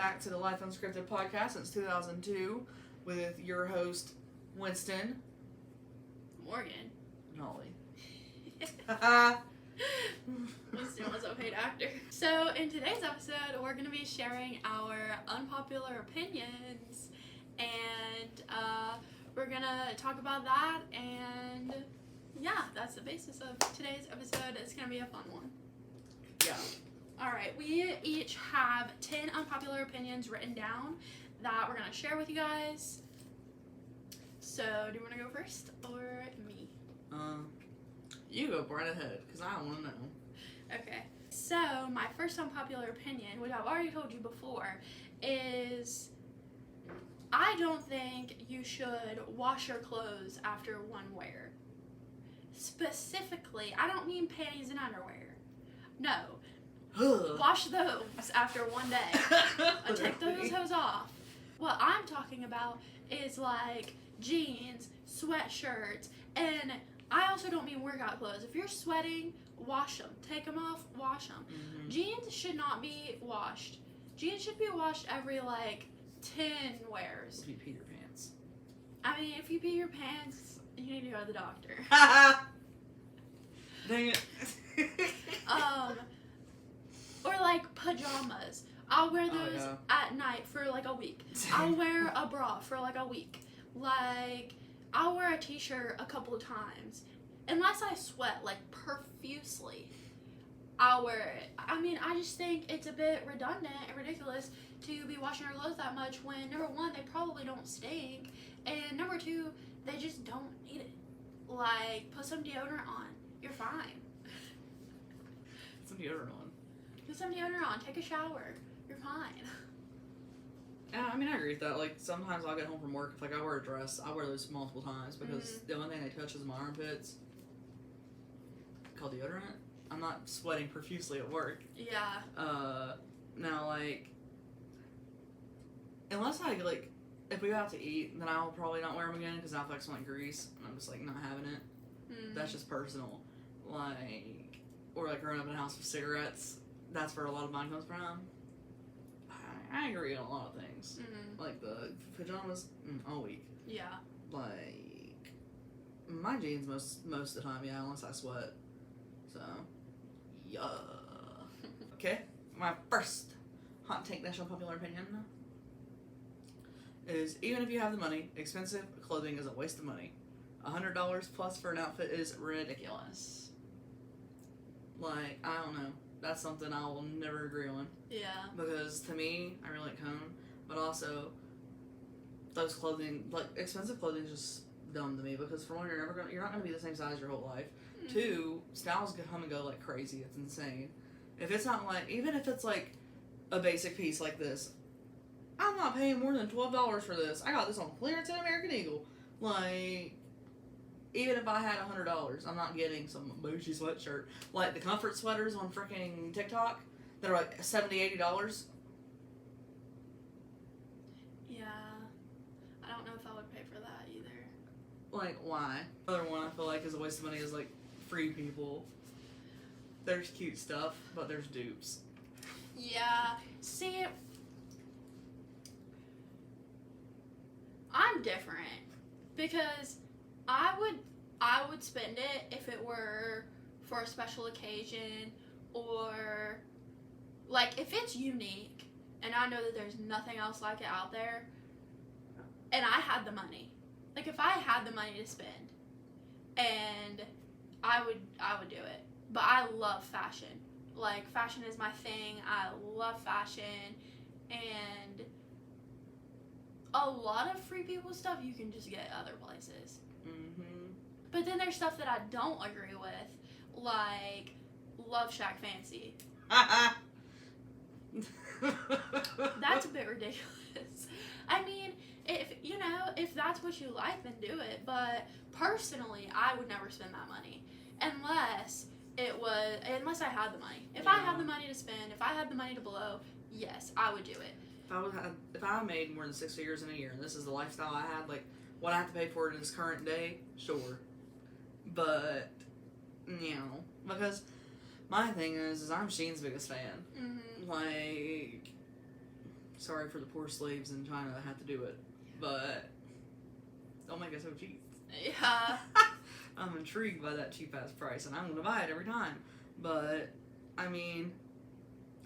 back to the Life Unscripted podcast since 2002 with your host, Winston. Morgan. And Holly. Winston was a paid actor. So, in today's episode, we're going to be sharing our unpopular opinions, and we're going to talk about that, and yeah, that's the basis of today's episode. It's going to be a fun one. Yeah. Alright, we each have 10 unpopular opinions written down that we're going to share with you guys. So, do you want to go first, or me? You go right ahead, because I want to know. Okay, so my first unpopular opinion, which I've already told you before, is I don't think you should wash your clothes after one wear. Specifically, I don't mean panties and underwear. No. Wash those after one day. And take those hose off. What I'm talking about is like jeans, sweatshirts, and I also don't mean workout clothes. If you're sweating, wash them. Take them off, wash them. Mm-hmm. Jeans should not be washed. Jeans should be washed every, 10 wears. If you pee your pants. I mean, if you pee your pants, you need to go to the doctor. Dang it. Or, pajamas. I'll wear those at night for, a week. I'll wear a bra for, a week. I'll wear a t-shirt a couple of times. Unless I sweat, profusely, I'll wear it. I mean, I just think it's a bit redundant and ridiculous to be washing your clothes that much when, number one, they probably don't stink, and number two, they just don't need it. Put some deodorant on. You're fine. Some deodorant on. Put some deodorant on. Take a shower. You're fine. Yeah, I mean, I agree with that. Sometimes I'll get home from work, if, I wear a dress, I wear those multiple times, because the only thing they touch is my armpits. Called deodorant. I'm not sweating profusely at work. Yeah. Now, unless if we go out to eat, then I'll probably not wear them again, because I'll smell like grease, and I'm just, not having it. That's just personal. Or, growing up in a house with cigarettes, that's where a lot of mine comes from. I agree on a lot of things. Mm-hmm. The pajamas, all week. Yeah. My jeans most of the time, yeah, unless I sweat. So, yeah. Okay, my first hot take national popular opinion is, even if you have the money, expensive clothing is a waste of money. $100 plus for an outfit is ridiculous. I don't know. That's something I will never agree on. Yeah. Because to me, I really like home, but also those clothing, expensive clothing is just dumb to me, because for one, you're not gonna be the same size your whole life. Mm-hmm. Two, styles come and go like crazy. It's insane. If it's not even if it's a basic piece like this, I'm not paying more than $12 for this. I got this on clearance at American Eagle. Even if I had $100, I'm not getting some bougie sweatshirt. The comfort sweaters on freaking TikTok that are $70, $80. Yeah. I don't know if I would pay for that either. Why? Another one I feel is a waste of money is Free People. There's cute stuff, but there's dupes. Yeah. See, I'm different, because I would spend it if it were for a special occasion, or if it's unique and I know that there's nothing else like it out there, and I had the money. If I had the money to spend, and I would do it. But I love fashion. Fashion is my thing. I love fashion, and a lot of Free People stuff you can just get other places. Mm-hmm. But then there's stuff that I don't agree with, Love Shack Fancy. That's a bit ridiculous. I mean, if that's what you like, then do it. But personally, I would never spend that money unless I had the money. If I had the money to spend, if I had the money to blow, yes, I would do it. If I made more than 6 figures in a year, and this is the lifestyle I had, what I have to pay for it in this current day, sure. But, because my thing is I'm Sheen's biggest fan. Mm-hmm. sorry for the poor slaves in China that had to do it, but don't make it so cheap. Yeah. I'm intrigued by that cheap ass price, and I'm gonna buy it every time. But I mean,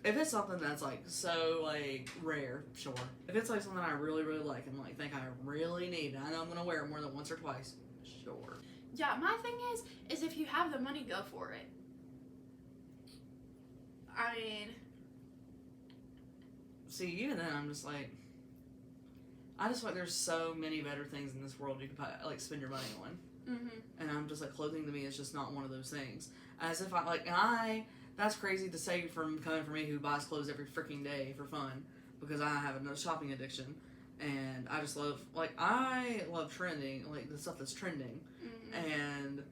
if it's something that's like so like rare, sure. If it's like something I really really like and like think I really need, and I know I'm gonna wear it more than once or twice, sure. Yeah, my thing is if you have the money, go for it. I mean, see, even then, I'm just like, I just feel like there's so many better things in this world you could like spend your money on. And I'm just like, clothing to me is just not one of those things. As if that's crazy to say from coming from me who buys clothes every freaking day for fun, because I have a shopping addiction, and I just love, like, I love trending, like the stuff that's trending, and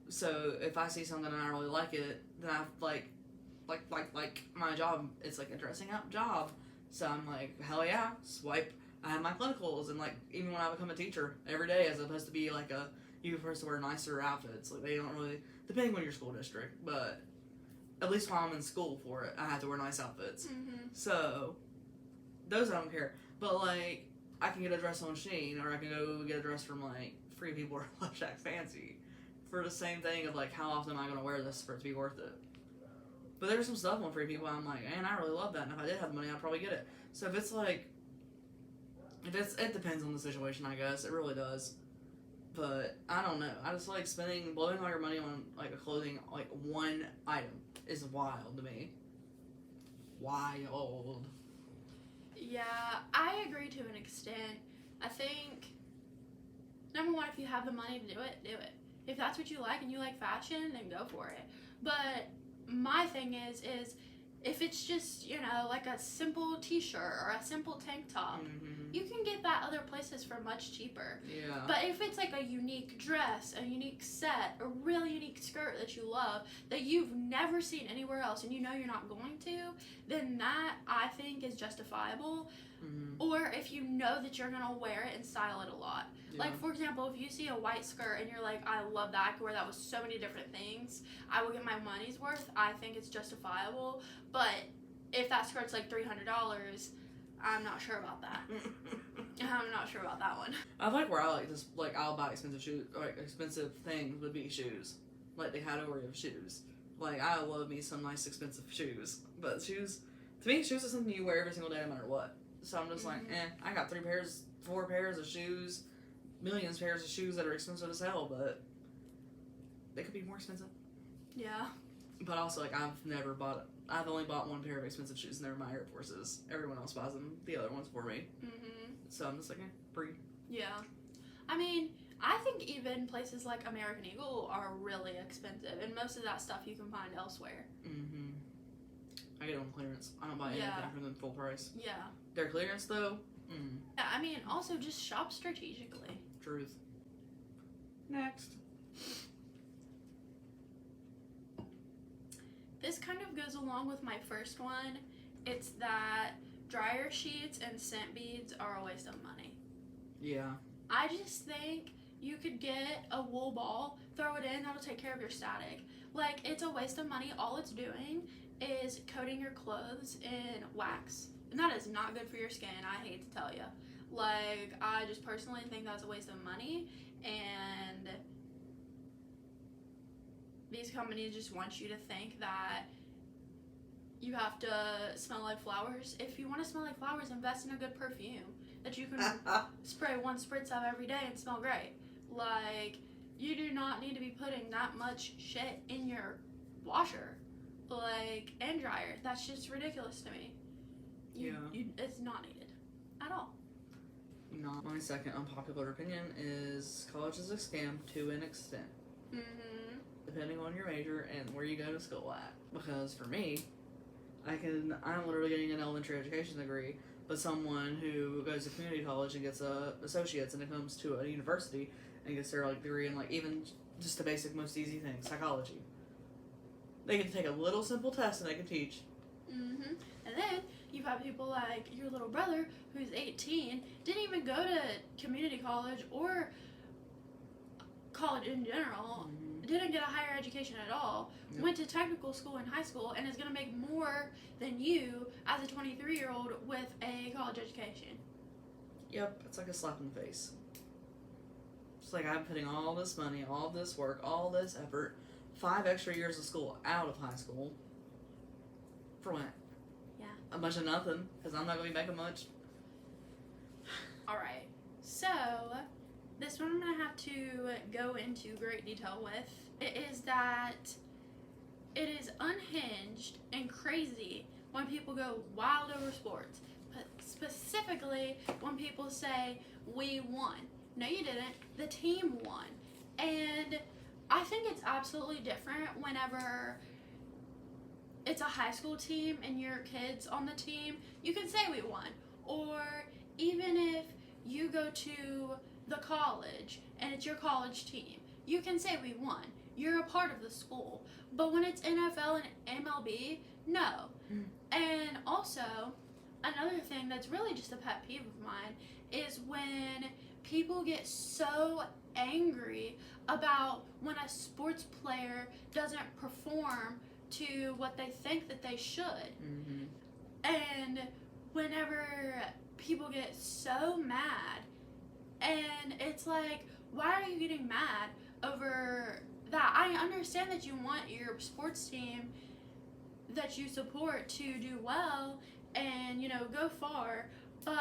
so if I see something and I really like it, then I like my job, it's like a dressing up job, so I'm like, hell yeah, swipe. I have my clinicals, and like even when I become a teacher every day, as opposed to be like you're supposed to wear nicer outfits. Like, they don't really, depending on your school district, but at least while I'm in school for it, I have to wear nice outfits. So those I don't care. But like, I can get a dress on Shein, or I can go get a dress from like Free People or Love Shack Fancy for the same thing of like, how often am I going to wear this for it to be worth it? But there's some stuff on Free People I'm like, man, I really love that, and if I did have the money, I'd probably get it. So if it's like, it depends on the situation, I guess. It really does. But I don't know. I just like blowing all your money on like a clothing, like one item is wild to me. Wild. Yeah, I agree to an extent. I think, number one, if you have the money to do it, do it. If that's what you like and you like fashion, then go for it. But my thing is if it's just, like a simple t-shirt or a simple tank top, you can get that other places for much cheaper. Yeah. But if it's like a unique dress, a unique set, a really unique skirt that you love, that you've never seen anywhere else and you know you're not going to, then that, I think, is justifiable. Or if you know that you're going to wear it and style it a lot. Yeah. Like, for example, if you see a white skirt and you're like, I love that, I could wear that with so many different things, I will get my money's worth, I think it's justifiable. But if that skirt's like $300, I'm not sure about that. I'm not sure about that one. I like where I like just, like, I'll buy expensive shoes, like, expensive things would be shoes. Like, the category of shoes. Like, I love me some nice expensive shoes. But shoes, to me, shoes is something you wear every single day no matter what. So I'm just like, I got 4 pairs of shoes, millions of pairs of shoes that are expensive as hell, but they could be more expensive. Yeah. But also, like, I've only bought 1 pair of expensive shoes, and they're my Air Forces. Everyone else buys them, the other ones for me. So I'm just like, free. Yeah. I mean, I think even places like American Eagle are really expensive, and most of that stuff you can find elsewhere. I get it on clearance. I don't buy anything from them full price. Yeah. Their clearance, though? Yeah, I mean, also just shop strategically. Truth. Next. This kind of goes along with my first one. It's that dryer sheets and scent beads are a waste of money. Yeah. I just think you could get a wool ball, throw it in, that'll take care of your static. Like, it's a waste of money. All it's doing is coating your clothes in wax. And that is not good for your skin, I hate to tell you. Like, I just personally think that's a waste of money. And these companies just want you to think that you have to smell like flowers. If you want to smell like flowers, invest in a good perfume that you can spray 1 spritz of every day and smell great. Like, you do not need to be putting that much shit in your washer, like, and dryer. That's just ridiculous to me. It's not needed at all. Not my second unpopular opinion is college is a scam to an extent. Depending on your major and where you go to school at. Because for me, I'm literally getting an elementary education degree, but someone who goes to community college and gets a associate's and it comes to a university and gets their like degree in like even just the basic most easy thing, psychology. They can take a little simple test and they can teach. And then you have people like your little brother who's 18, didn't even go to community college or college in general, didn't get a higher education at all, went to technical school in high school, and is going to make more than you as a 23-year-old with a college education. Yep, it's like a slap in the face. It's like I'm putting all this money, all this work, all this effort, 5 extra years of school out of high school. For what? Yeah. A bunch of nothing, because I'm not going to be making much. Alright, so this one I'm going to have to go into great detail with. It is that it is unhinged and crazy when people go wild over sports. But specifically when people say, we won. No, you didn't. The team won. And I think it's absolutely different whenever it's a high school team and your kid's on the team. You can say we won. Or even if you go to the college and it's your college team, you can say we won. You're a part of the school. But when it's NFL and MLB, no. And also, another thing that's really just a pet peeve of mine is when people get so angry about when a sports player doesn't perform to what they think that they should. And whenever people get so mad, and it's like, why are you getting mad over that? I understand that you want your sports team that you support to do well and, you know, go far, but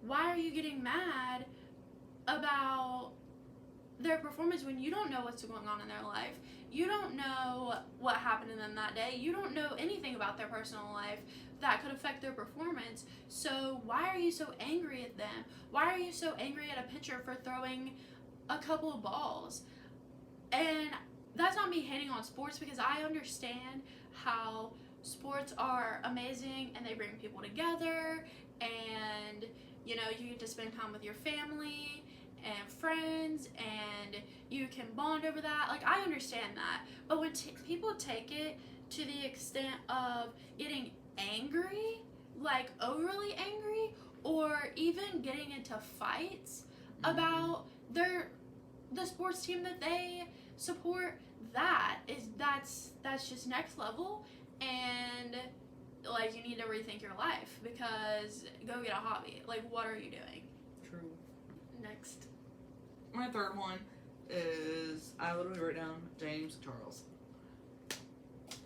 why are you getting mad about their performance when you don't know what's going on in their life? You don't know what happened to them that day. You don't know anything about their personal life that could affect their performance. So why are you so angry at them? Why are you so angry at a pitcher for throwing a couple of balls? And that's not me hating on sports, because I understand how sports are amazing and they bring people together, and you know, you get to spend time with your family and friends and you can bond over that. Like, I understand that. But when people take it to the extent of getting angry, like overly angry, or even getting into fights about the sports team that they support, that's just next level. And like, you need to rethink your life, because go get a hobby. Like, what are you doing? True. Next. My third one is, I literally wrote down James Charles.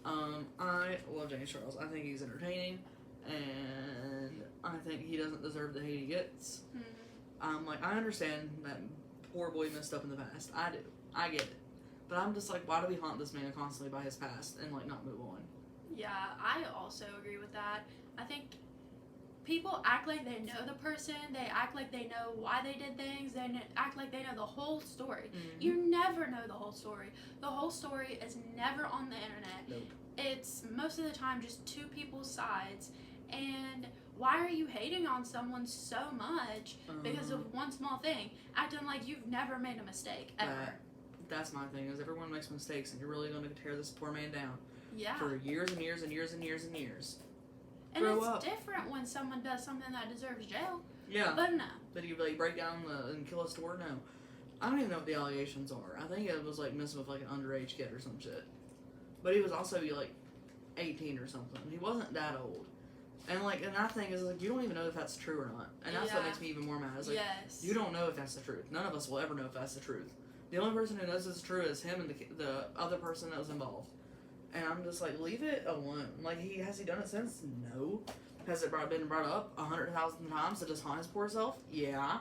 I love James Charles. I think he's entertaining, and I think he doesn't deserve the hate he gets. Like, I understand that poor boy messed up in the past. I do. I get it. But I'm just like, why do we haunt this man constantly by his past and like not move on? Yeah, I also agree with that. I think people act like they know the person. They act like they know why they did things. They act like they know the whole story. You never know the whole story. The whole story is never on the internet. Nope. It's most of the time just two people's sides. And why are you hating on someone so much because of one small thing? Acting like you've never made a mistake, ever. That's my thing, is everyone makes mistakes, and you're really going to tear this poor man down. Yeah. For years and years and years and years and years. And Grow it's up. different when someone does something that deserves jail. Yeah. But no. Did he like break down and kill a store? No. I don't even know what the allegations are. I think it was like messing with like an underage kid or some shit. But he was also like 18 or something. He wasn't that old. And like, and that thing is like, you don't even know if that's true or not. And that's what makes me even more mad. It's like, you don't know if that's the truth. None of us will ever know if that's the truth. The only person who knows it's true is him and the other person that was involved. And I'm just like, leave it alone. Like, has he done it since? No. Has it been brought up 100,000 times to just haunt his poor self? Yeah.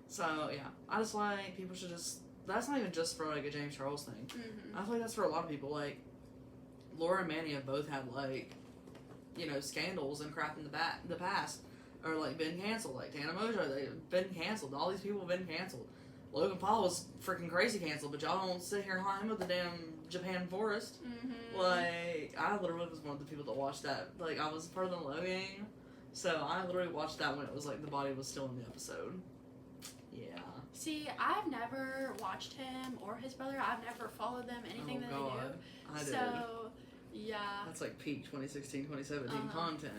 So, yeah. I just like, people should just, that's not even just for like a James Charles thing. I feel like that's for a lot of people. Like, Laura and Manny have both had like, you know, scandals and crap in the past. Or like been canceled. Like Tana Mojo, they've been canceled. All these people have been canceled. Logan Paul was freaking crazy canceled, but y'all don't sit here and haunt him with the damn Japan forest. Like, I literally was one of the people that watched that. Like, I was part of the logging, so I literally watched that when it was like the body was still in the episode. Yeah. See, I've never watched him or his brother. I've never followed them, anything that they do. I did. So, yeah. That's like peak 2016, 2017 content.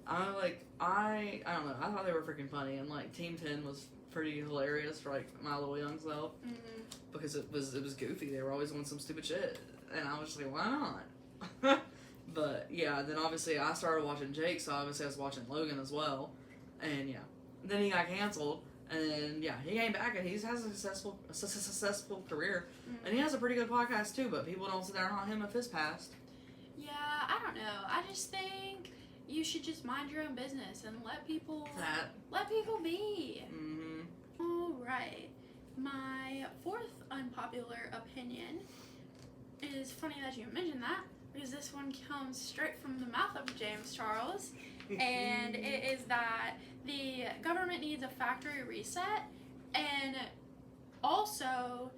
I don't know. I thought they were freaking funny, and like Team 10 was pretty hilarious for like my little young self Mm-hmm. because it was goofy. They were always doing some stupid shit, and I was just like, why not? But yeah, then obviously I started watching Jake, so obviously I was watching Logan as well, and yeah, then he got canceled, and then yeah, he came back and he has a successful career, Mm-hmm. and he has a pretty good podcast too. But people don't sit there and haunt him of his past. Yeah, I don't know. I just think you should just mind your own business and let people be. Mm-hmm. All right. My fourth unpopular opinion is funny that you mentioned that because this one comes straight from the mouth of James Charles, and it is that the government needs a factory reset, and also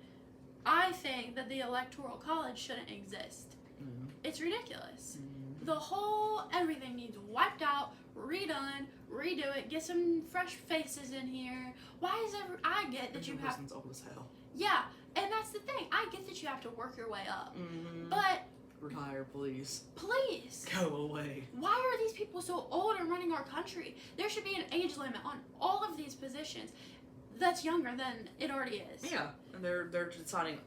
I think that the Electoral College shouldn't exist. Mm-hmm. It's ridiculous. Mm-hmm. The whole everything needs wiped out, redone, redo it, get some fresh faces in here. Why is I get that you have old as hell. Yeah, and that's the thing. I get that you have to work your way up. Mm-hmm. But retire, please. Please. Go away. Why are these people so old and running our country? There should be an age limit on all of these positions that's younger than it already is. Yeah, and they're deciding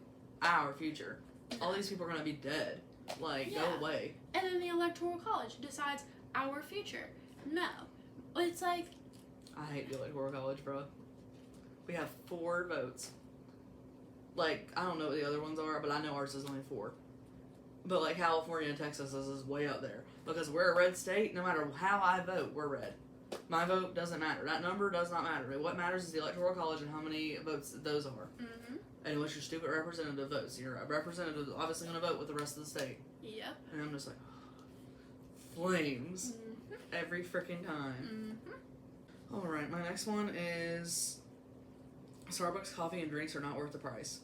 our future. All these people are gonna be dead. Like, Yeah. go away. And then the Electoral College decides our future. No. It's like, I hate the Electoral College, bro. We have 4 votes. Like, I don't know what the other ones are, but I know ours is only 4. But like California and Texas is way up there. Because we're a red state, no matter how I vote, we're red. My vote doesn't matter. That number does not matter. What matters is the Electoral College and how many votes those are. mm-hmm. And what your stupid representative votes. Your representative is obviously going to vote with the rest of the state. Yep. And I'm just like, flames. Mm-hmm. Every freaking time. Mm-hmm. Alright, my next one is Starbucks coffee and drinks are not worth the price.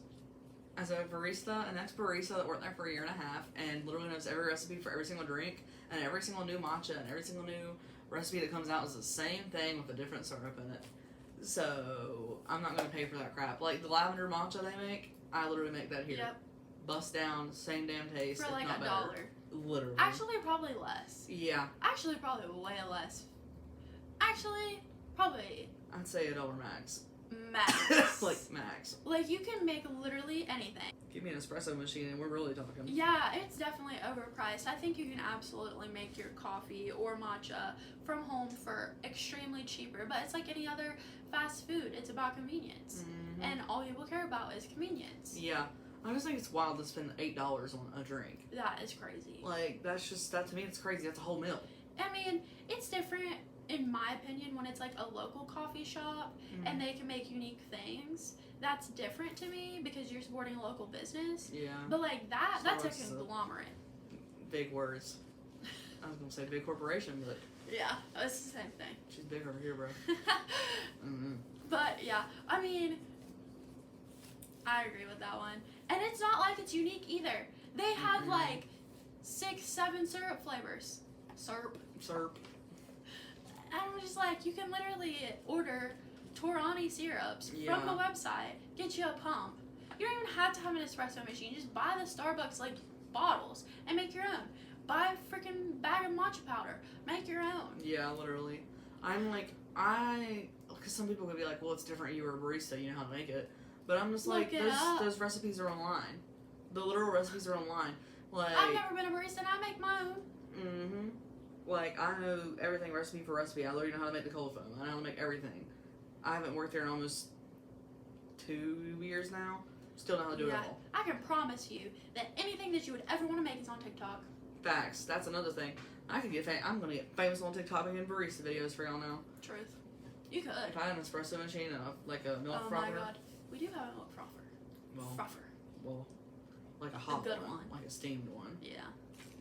As a barista, an ex-barista that worked there for a year and a half and literally knows every recipe for every single drink and every single new matcha and every single new recipe that comes out is the same thing with a different syrup in it. So, I'm not going to pay for that crap. Like, the lavender matcha they make, I literally make that here. Yep. Bust down, same damn taste, For if like not $1. better. Literally. Actually, probably less. Yeah. Actually, probably way less. Actually, probably I'd say $1 max. max. Like, max. Like, you can make literally anything. Give me an espresso machine and we're really talking. Yeah, it's definitely overpriced. I think you can absolutely make your coffee or matcha from home for extremely cheaper. But it's like any other fast food. It's about convenience. Mm-hmm. And all people care about is convenience. Yeah. I just think it's wild to spend $8 on a drink. That is crazy. Like, that to me, it's crazy. That's a whole meal. I mean, it's different, in my opinion, when it's like a local coffee shop and they can make unique things. That's different to me because you're supporting a local business. Yeah. But like that's a Starbucks is a- conglomerate. Big words. I was gonna say big corporation, but Yeah, it's the same thing. she's big over here, bro. Mm-hmm. But yeah, I mean, I agree with that one. And it's not like it's unique either. They have like 6, 7 syrup flavors. Syrup. And I'm just like, you can literally order Torani syrups from the website, get you a pump. You don't even have to have an espresso machine. Just buy the Starbucks like bottles and make your own. Buy a freaking bag of matcha powder. Make your own. Yeah, literally. I'm like, because some people could be like, well, it's different. You were a barista, you know how to make it. But I'm just like, those recipes are online. The literal recipes are online. Like, I've never been a barista and I make my own. Mm-hmm. Like, I know everything recipe for recipe. I literally know how to make the cold foam. I know how to make everything. I haven't worked there in almost 2 years now. Still know how to do it all. I can promise you that anything that you would ever want to make is on TikTok. Facts. That's another thing. I'm gonna get famous on TikTok making barista videos for y'all now. Truth. You could. If I had an espresso machine and like a milk frother. Oh my god. We do have a milk frother. Well, like a hot good one. one. Like a steamed one. Yeah.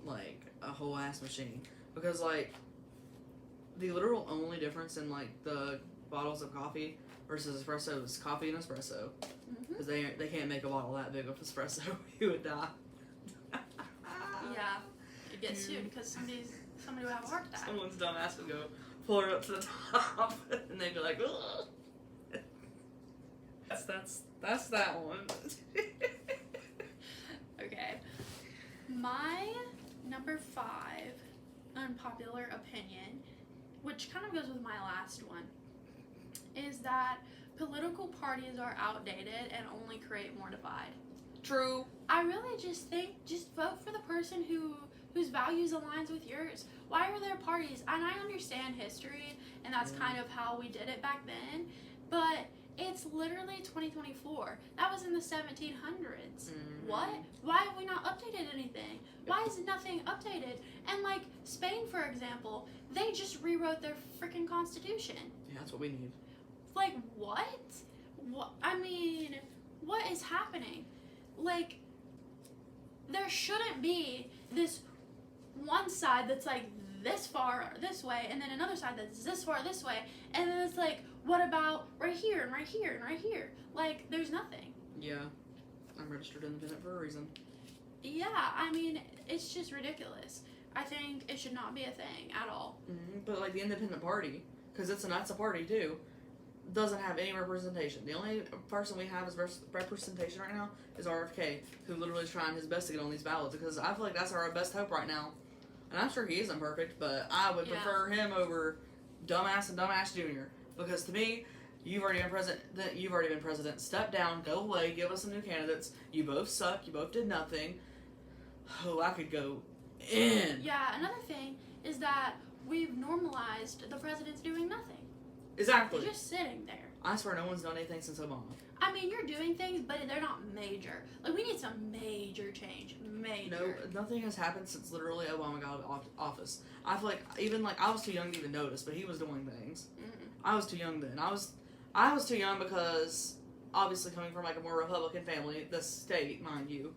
Like a whole ass machine. Because like the literal only difference in like the bottles of coffee versus espresso is coffee and espresso. Because they can't make a bottle that big of espresso. You would die. Yeah. You'd get sued because somebody would have a heart attack. Someone's dumb ass would go pull her up to the top and they'd be like, ugh. That's that one. Okay. My number 5 unpopular opinion, which kind of goes with my last one, is that political parties are outdated and only create more divide. True. I really just think, just vote for the person whose values aligns with yours. Why are there parties? And I understand history, and that's kind of how we did it back then, but it's literally 2024. That was in the 1700s. What? Why have we not updated anything? Why is nothing updated? And like Spain, for example, they just rewrote their freaking constitution. Yeah, that's what we need. Like, what? I mean, what is happening? Like, there shouldn't be this one side that's like this far this way, and then another side that's this far this way, and then it's like, what about right here and right here and right here? Like, there's nothing. Yeah. I'm registered independent for a reason. Yeah, I mean, it's just ridiculous. I think it should not be a thing at all. But like the independent party, because that's a party too, doesn't have any representation. The only person we have as representation right now is RFK, who literally is trying his best to get on these ballots, because I feel like that's our best hope right now. And I'm sure he isn't perfect, but I would prefer him over dumbass and dumbass Jr. Because to me, you've already been president. Step down, go away, give us some new candidates. You both suck. You both did nothing. Oh, I could go in. Yeah, another thing is that we've normalized the presidents doing nothing. Exactly. They're just sitting there. I swear no one's done anything since Obama. I mean, you're doing things, but they're not major. Like, we need some major change. Major. No, nothing has happened since literally Obama got out of office. I feel like, even like, I was too young to even notice, but he was doing things. I was too young then. I was too young because, obviously coming from like a more Republican family, the state, mind you,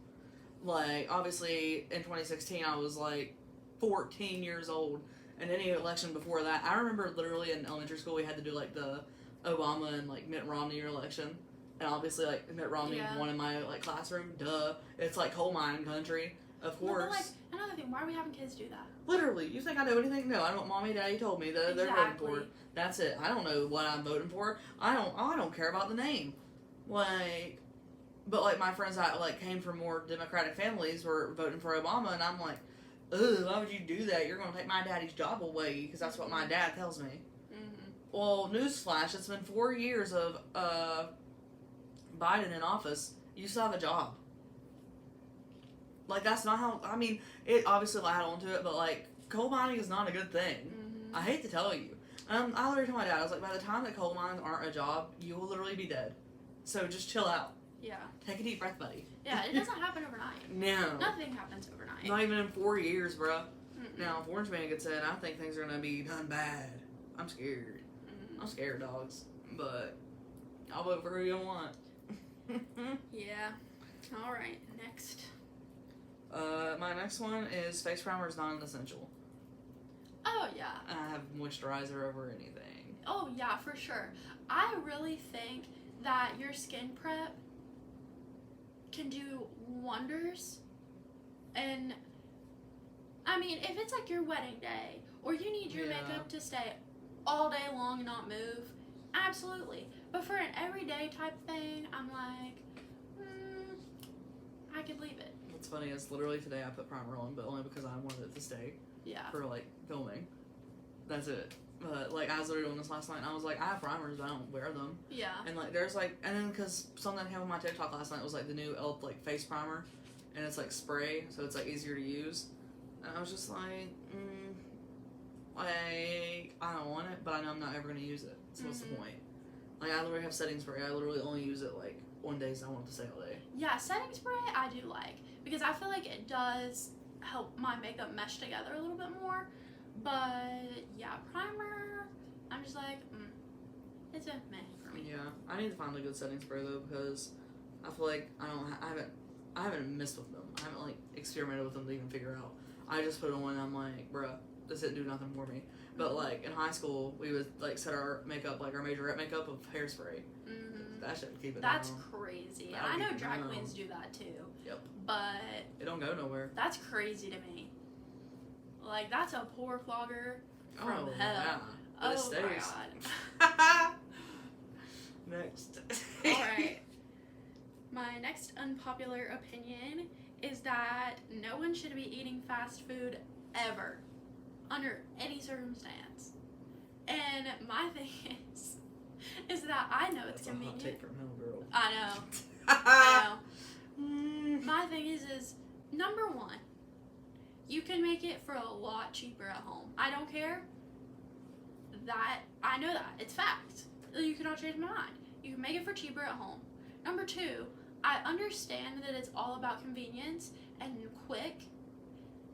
like, obviously in 2016 I was like 14 years old, and any election before that, I remember literally in elementary school we had to do like the Obama and like Mitt Romney election, and obviously like Mitt Romney won in my like classroom. Duh, it's like coal mine country, of course. But like, another thing, why are we having kids do that? Literally, you think I know anything? No, I know what mommy and daddy told me that they're voting for. That's it. I don't know what I'm voting for. I don't care about the name. Like, but like my friends that like came from more Democratic families were voting for Obama, and I'm like, ugh, why would you do that? You're gonna take my daddy's job away, because that's what my dad tells me. Well, newsflash, it's been 4 years of Biden in office. You still have a job. Like, that's not how, I mean, it obviously lied onto it, but like, coal mining is not a good thing. I hate to tell you. I literally told my dad, I was like, by the time that coal mines aren't a job, you will literally be dead. So just chill out. Yeah. Take a deep breath, buddy. Yeah, it doesn't happen overnight. No. Nothing happens overnight. Not even in 4 years, bro. Now, if Orange Man gets in, I think things are going to be done bad. I'm scared. I'm scared, dogs. But I'll vote for who you want. Yeah. Alright, next. My next one is face primer is not an essential. Oh, yeah. I have moisturizer over anything. Oh, yeah, for sure. I really think that your skin prep can do wonders. And, I mean, if it's like your wedding day, or you need your makeup to stay all day long and not move, absolutely. But for an everyday type thing, I'm like, I could leave it. What's funny is literally today I put primer on, but only because I wanted it to stay. Yeah. For like filming. That's it. But like I was literally doing this last night, and I was like, I have primers, but I don't wear them. Yeah. And like there's like, and then because something came on my TikTok last night was like the new e.l.f. like face primer, and it's like spray, so it's like easier to use. And I was just like, like I don't want it, but I know I'm not ever gonna use it. So what's the point? Like I literally have setting spray. I literally only use it like on days I want it to stay all day. Yeah, setting spray I do like, because I feel like it does help my makeup mesh together a little bit more. But yeah, primer, I'm just like, it's a meh for me. Yeah, I need to find a good setting spray though, because I feel like I haven't messed with them. I haven't like experimented with them to even figure out. I just put it on and I'm like, bruh, this didn't do nothing for me. But like in high school, we would like set our makeup, like our majorette makeup, with hairspray. That should keep it. That's crazy. And I know drag queens do that too. Yep. But it don't go nowhere. That's crazy to me. Like, that's a pore clogger from hell. Yeah. But oh it my stays. god. Next. Alright. My next unpopular opinion is that no one should be eating fast food ever, under any circumstance. And my thing is, is that I know it's That's convenient. a hot take from Hell Girl. I know. I know. My thing is number one, you can make it for a lot cheaper at home. I don't care. I know that. It's fact. You cannot change my mind. You can make it for cheaper at home. Number two, I understand that it's all about convenience and quick,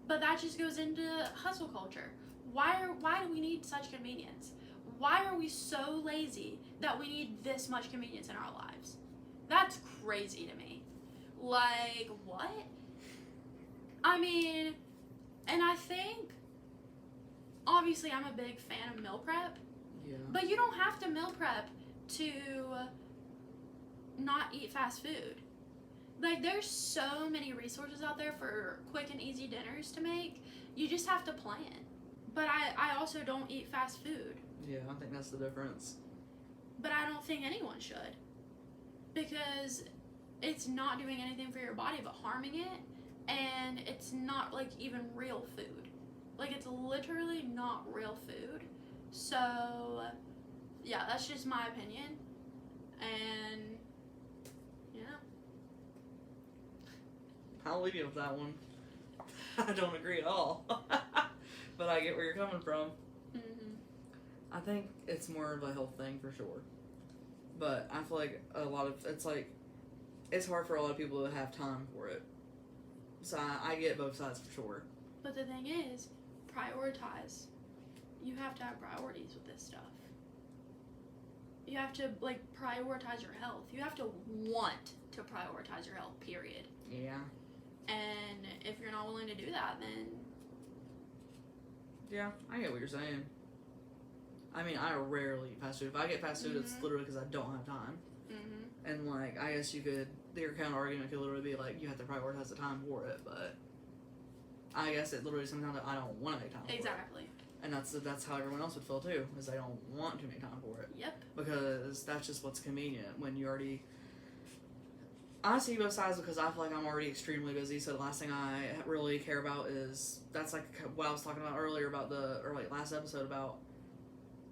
but that just goes into hustle culture. Why do we need such convenience? Why are we so lazy that we need this much convenience in our lives? That's crazy to me. Like, what? I mean, and I think, obviously I'm a big fan of meal prep, Yeah. but you don't have to meal prep to not eat fast food. Like, there's so many resources out there for quick and easy dinners to make. You just have to plan. But I also don't eat fast food. Yeah, I think that's the difference. But I don't think anyone should. Because it's not doing anything for your body but harming it. And it's not, like, even real food. Like, it's literally not real food. So, yeah, that's just my opinion. And, yeah. I'll leave you with that one. I don't agree at all. But I get where you're coming from. Mm-hmm. I think it's more of a health thing for sure. But I feel like it's hard for a lot of people to have time for it. So I get both sides for sure. But the thing is, prioritize. You have to have priorities with this stuff. You have to, like, prioritize your health. You have to want to prioritize your health, period. Yeah. And if you're not willing to do that, then... Yeah, I get what you're saying. I mean, I rarely eat fast food. If I get fast food, it's literally because I don't have time. Mm-hmm. And, like, I guess your counter argument could literally be, like, you have to prioritize the time for it, but I guess it literally sometimes I don't want to make time for it. Exactly. And that's how everyone else would feel, too, is they don't want to make time for it. Yep. Because that's just what's convenient when you already... I see both sides because I feel like I'm already extremely busy, so the last thing I really care about is... That's, like, what I was talking about earlier about last episode about,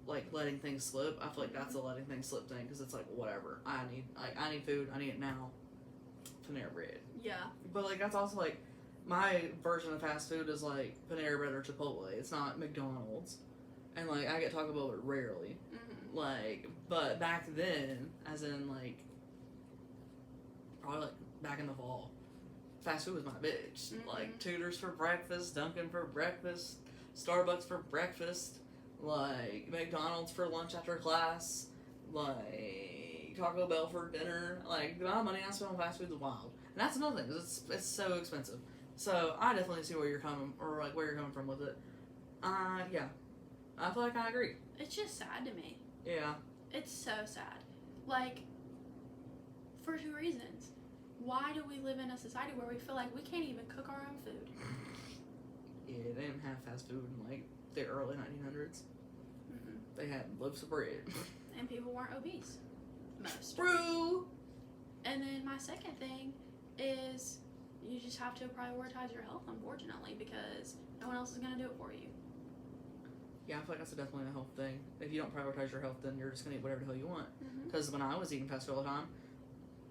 like, letting things slip. I feel like that's a letting things slip thing, because it's like, whatever. I need food. I need it now. Panera bread. Yeah. But, like, that's also, like... My version of fast food is, like, Panera bread or Chipotle. It's not McDonald's. And, like, I get Taco Bell, but rarely. Mm-hmm. Like, but back then, as in, like, probably, like, back in the fall, fast food was my bitch. Mm-hmm. Like, Tudor's for breakfast, Dunkin' for breakfast, Starbucks for breakfast, like, McDonald's for lunch after class, like, Taco Bell for dinner. Like, the amount of money I spend on fast food is wild. And that's another thing, it's so expensive. So, I definitely see where you're coming from with it. Yeah. I feel like I agree. It's just sad to me. Yeah. It's so sad. Like, for two reasons. Why do we live in a society where we feel like we can't even cook our own food? Yeah, they didn't have fast food in, like, the early 1900s. Mm-mm. They had loaves of bread. And people weren't obese. Most. True! And then my second thing is you just have to prioritize your health, unfortunately, because no one else is going to do it for you. Yeah, I feel like that's definitely a health thing. If you don't prioritize your health, then you're just going to eat whatever the hell you want. Because when I was eating fast food all the time,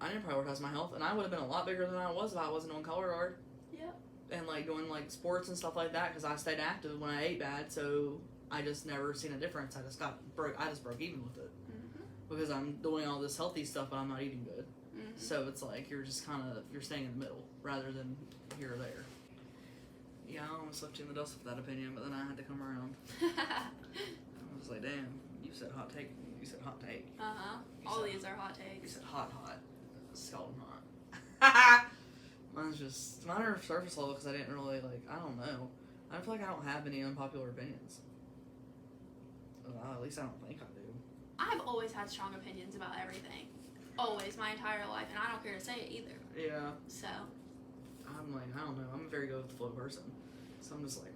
I didn't prioritize my health, and I would have been a lot bigger than I was if I wasn't on color guard. Yep. And, like, doing, like, sports and stuff like that, because I stayed active when I ate bad, so I just never seen a difference. I just broke even with it. Mm-hmm. Because I'm doing all this healthy stuff, but I'm not eating good. Mm-hmm. So it's like, you're just you're staying in the middle, rather than here or there. Yeah, I almost left you in the dust with that opinion, but then I had to come around. I was like, damn, you said hot take. You said hot take. Uh-huh. You All said- these are hot You takes. said hot. Scalding hot. Mine are surface level because I didn't really, like, I don't know. I feel like I don't have any unpopular opinions. At least I don't think I do. I've always had strong opinions about everything. Always, my entire life, and I don't care to say it either. Yeah. So, I'm like, I don't know. I'm a very go with the flow person. So I'm just like,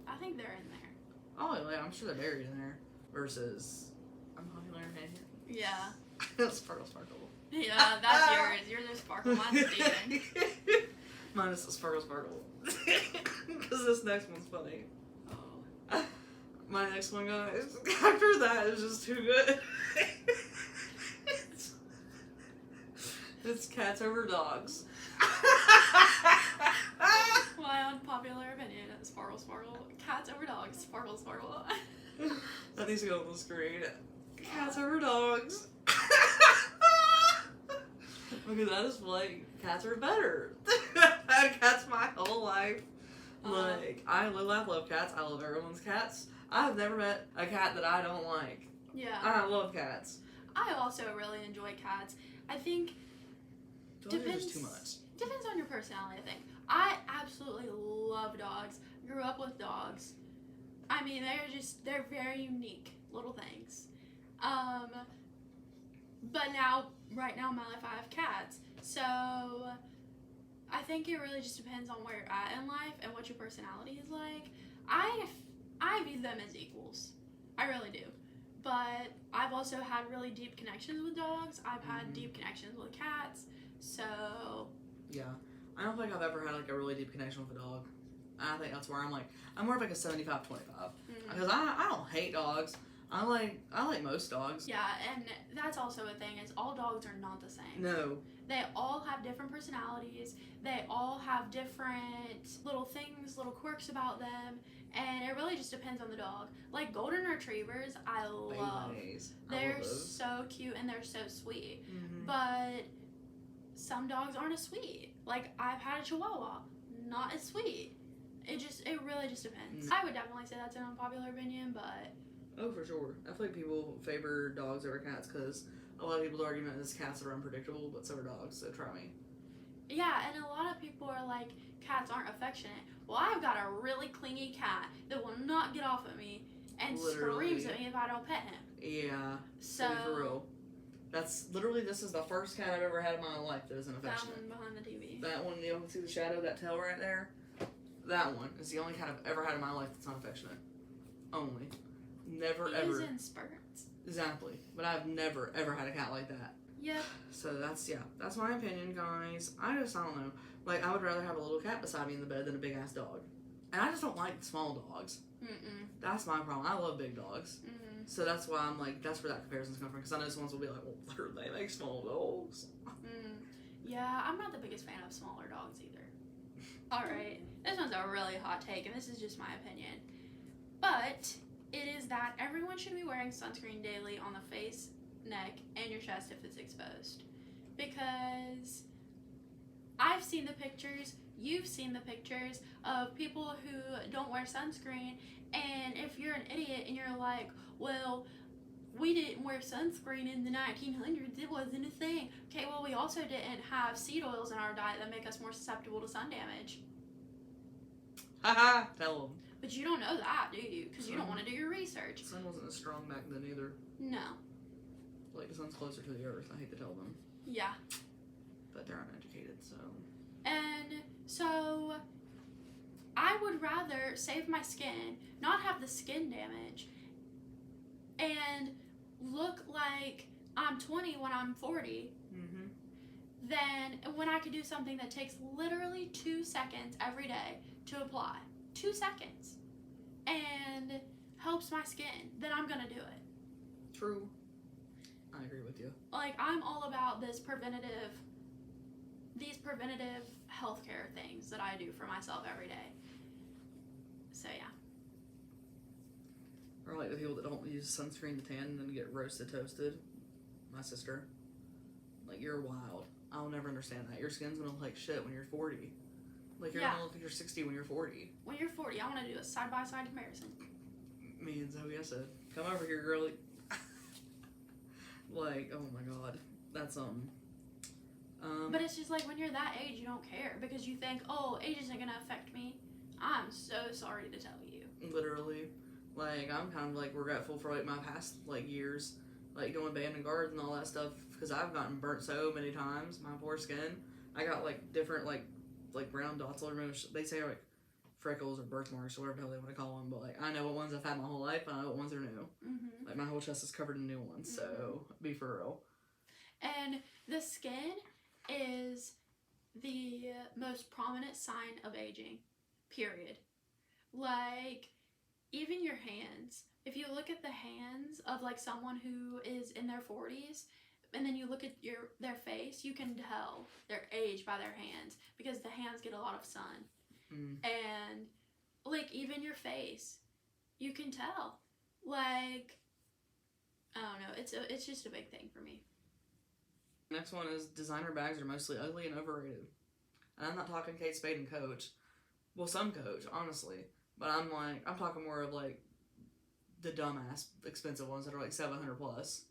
I think they're in there. oh, yeah, I'm sure they're buried in there. Versus unpopular opinion. Yeah. Sparkle. Yeah, that's yours. Yours are sparkle. Mine's Steven. Mine is sparkle. Because this next one's funny. Oh. My next one, guys, after that is just too good. It's cats over dogs. My unpopular opinion is sparkle, sparkle. Cats over dogs. Sparkle, sparkle. That needs to go on the screen. Cats over dogs. Because I just like cats are better. I've had cats my whole life. Like I love cats. I love everyone's cats. I have never met a cat that I don't like. Yeah. I love cats. I also really enjoy cats. I think Depends too much. Depends on your personality, I think. I absolutely love dogs. Grew up with dogs. I mean, they're very unique little things. But right now in my life, I have cats. So I think it really just depends on where you're at in life and what your personality is like. I view them as equals. I really do. But I've also had really deep connections with dogs. I've had deep connections with cats. So yeah, I don't think I've ever had like a really deep connection with a dog. I think that's where I'm more of like a 75-25 because I don't hate dogs. I like most dogs. Yeah, and that's also a thing is all dogs are not the same. No. They all have different personalities. They all have different little things, little quirks about them, and it really just depends on the dog. Like golden retrievers, I love. They're so cute and they're so sweet. But some dogs aren't as sweet. Like I've had a Chihuahua, not as sweet. It really just depends. I would definitely say that's an unpopular opinion, but oh, for sure. I feel like people favor dogs over cats because a lot of people's argument is cats are unpredictable, but so are dogs, so try me. Yeah, and a lot of people are like, cats aren't affectionate. Well, I've got a really clingy cat that will not get off of me and screams at me if I don't pet him. Yeah. So, for real. This is the first cat I've ever had in my life that isn't affectionate. That one behind the TV. That one, you can see the shadow, that tail right there? That one is the only cat I've ever had in my life that's not affectionate. Only. Never, ever. He's in spurts. Exactly. But I've never, ever had a cat like that. Yep. So that's my opinion, guys. I don't know. Like, I would rather have a little cat beside me in the bed than a big-ass dog. And I just don't like small dogs. That's my problem. I love big dogs. So that's why I'm like, that's where that comparison's coming from. Because I know someone will be like, well, they make small dogs. Yeah, I'm not the biggest fan of smaller dogs either. Alright, this one's a really hot take, and this is just my opinion. But it is that everyone should be wearing sunscreen daily on the face, neck, and your chest if it's exposed. Because I've seen the pictures, you've seen the pictures of people who don't wear sunscreen, and if you're an idiot and you're like, well, we didn't wear sunscreen in the 1900s, it wasn't a thing. Okay, well, we also didn't have seed oils in our diet that make us more susceptible to sun damage. Haha, tell them. But you don't know that, do you? Because you don't want to do your research. The sun wasn't as strong back then either. No. Like, the sun's closer to the earth, I hate to tell them. Yeah. But they're uneducated, so. And so, I would rather save my skin, not have the skin damage, and look like I'm 20 when I'm 40, than when I could do something that takes literally 2 seconds every day to apply. 2 seconds. And helps my skin. Then I'm gonna do it. True. I agree with you. Like, I'm all about these preventative healthcare things that I do for myself every day. So, yeah. Or like the people that don't use sunscreen to tan and then get roasted toasted. My sister. Like, you're wild. I'll never understand that. Your skin's gonna look like shit when you're 40. Like, you're gonna look like you're 60 when you're 40. When you're 40, I want to do a side-by-side comparison. Me and Zoe, I said, come over here, girlie. Like, oh my god. That's, But it's just like, when you're that age, you don't care. Because you think, oh, age isn't gonna affect me. I'm so sorry to tell you. Literally. Like, I'm kind of, like, regretful for, like, my past, like, years. Like, doing band and guards and all that stuff. Because I've gotten burnt so many times. My poor skin. I got, like, different, like brown dots all over me. They say, like, freckles or birthmarks or whatever the hell they want to call them. But, like, I know what ones I've had my whole life. And I know what ones are new. Like, my whole chest is covered in new ones. So, be for real. And the skin is the most prominent sign of aging. Period. Like, even your hands. If you look at the hands of, like, someone who is in their 40s, and then you look at their face, face, you can tell their age by their hands because the hands get a lot of sun. And like even your face, you can tell. Like, I don't know, it's just a big thing for me. Next one is designer bags are mostly ugly and overrated. And I'm not talking Kate Spade and Coach. Well, some Coach, honestly. But I'm talking more of like the dumbass expensive ones that are like $700 plus.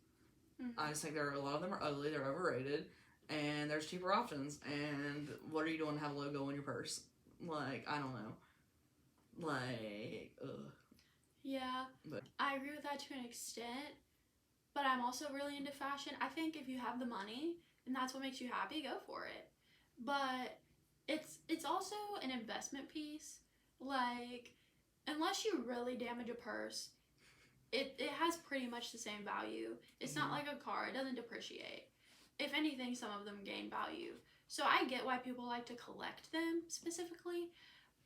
I just think a lot of them are ugly, they're overrated, and there's cheaper options. And what are you doing to have a logo in your purse? Like, I don't know. Like, ugh. Yeah, but I agree with that to an extent, but I'm also really into fashion. I think if you have the money and that's what makes you happy, go for it. But it's also an investment piece. Like, unless you really damage a purse, it has pretty much the same value. It's not like a car. It doesn't depreciate. If anything, some of them gain value. So I get why people like to collect them specifically,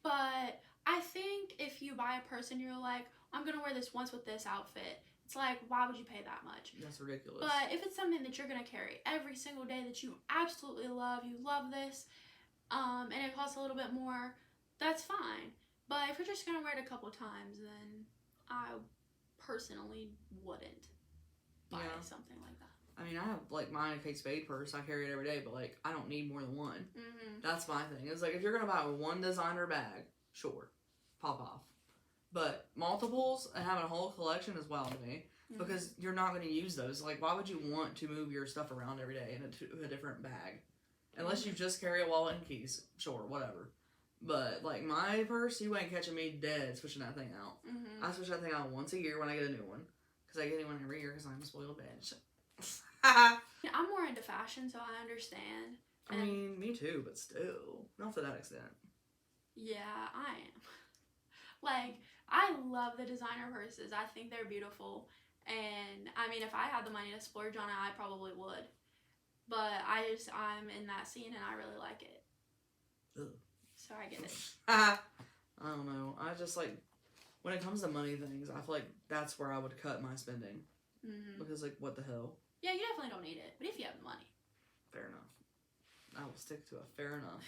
but I think if you buy a purse and you're like, I'm going to wear this once with this outfit, it's like, why would you pay that much? That's ridiculous. But if it's something that you're going to carry every single day that you absolutely love, you love this, and it costs a little bit more, that's fine. But if you're just going to wear it a couple times, then I personally wouldn't buy something like that. I mean, I have like my Kate Spade purse. I carry it every day, but like I don't need more than one. That's my thing. It's like if you're gonna buy one designer bag, sure, pop off. But multiples and having a whole collection is wild to me because you're not gonna use those. Like, why would you want to move your stuff around every day in a different bag? Unless you just carry a wallet and keys, sure, whatever. But like my purse, you ain't catching me dead switching that thing out. I switch that thing out once a year when I get a new one because I get a new one every year because I'm a spoiled bitch. I'm more into fashion, so I understand. I mean, me too, but still, not to that extent. Yeah, I am. Like, I love the designer purses. I think they're beautiful. And, I mean, if I had the money to splurge on it, I probably would. But I'm in that scene and I really like it. Ugh. So I get it. I don't know. I just like, when it comes to money things, I feel like that's where I would cut my spending. Because, like, what the hell? Yeah, you definitely don't need it. But if you have the money. Fair enough. I will stick to a fair enough.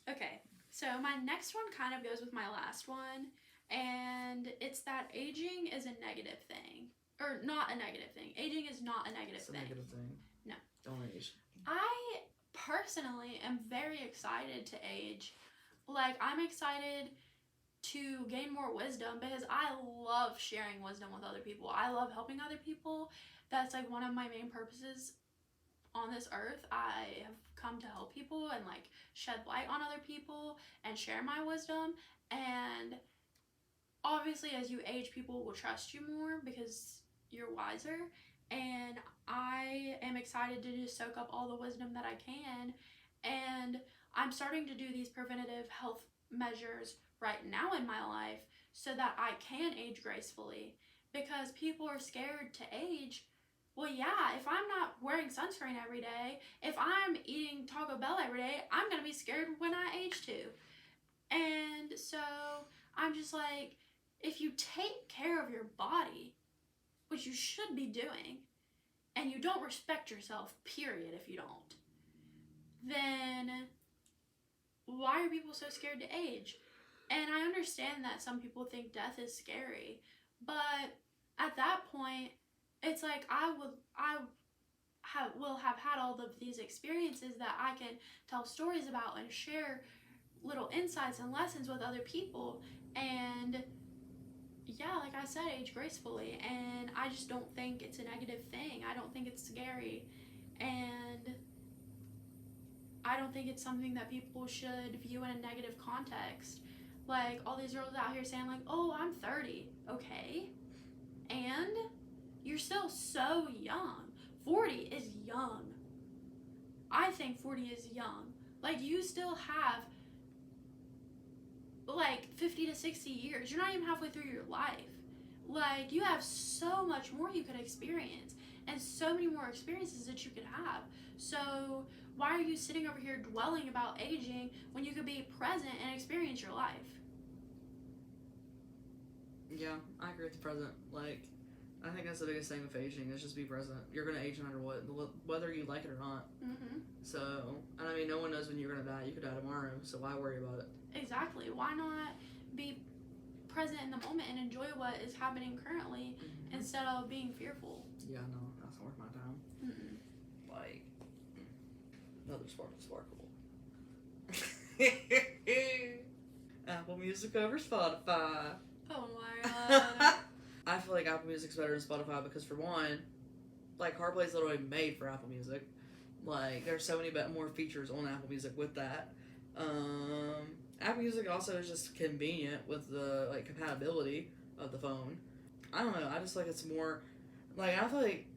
Okay. So my next one kind of goes with my last one. And it's that aging is a negative thing. Or not a negative thing. Aging is not a negative thing. It's a negative thing. No. Don't age. I personally am very excited to age. Like, I'm excited to gain more wisdom because I love sharing wisdom with other people. I love helping other people. That's like one of my main purposes on this earth. I have come to help people and like shed light on other people and share my wisdom. And obviously as you age, people will trust you more because you're wiser. And I am excited to just soak up all the wisdom that I can. And I'm starting to do these preventative health measures right now in my life so that I can age gracefully, because people are scared to age. Well, yeah, if I'm not wearing sunscreen every day, if I'm eating Taco Bell every day, I'm gonna be scared when I age too. And so I'm just like, if you take care of your body, which you should be doing, and you don't respect yourself, period, if you don't, then why are people so scared to age? And I understand that some people think death is scary, but at that point, it's like I will have had all of these experiences that I can tell stories about and share little insights and lessons with other people. And yeah, like I said, age gracefully. And I just don't think it's a negative thing. I don't think it's scary. And I don't think it's something that people should view in a negative context. Like, all these girls out here saying, like, oh, I'm 30. Okay. And you're still so young. 40 is young. I think 40 is young. Like, you still have, like, 50 to 60 years. You're not even halfway through your life. Like, you have so much more you could experience. And so many more experiences that you could have. So why are you sitting over here dwelling about aging when you could be present and experience your life? Yeah, I agree with the present. Like, I think that's the biggest thing with aging is just be present. You're gonna age no matter what, whether you like it or not. Mm-hmm. So, and I mean, no one knows when you're gonna die. You could die tomorrow, so why worry about it? Exactly. Why not be present in the moment and enjoy what is happening currently instead of being fearful? Yeah, no, that's not worth my time. Mm-mm. Like, another sparkle. Apple Music over Spotify. Oh my god. I feel like Apple Music's better than Spotify because, for one, like, CarPlay's literally made for Apple Music. Like, there's so many more features on Apple Music with that. Apple Music also is just convenient with the, like, compatibility of the phone. I don't know, I just feel like it's more, like, I feel like,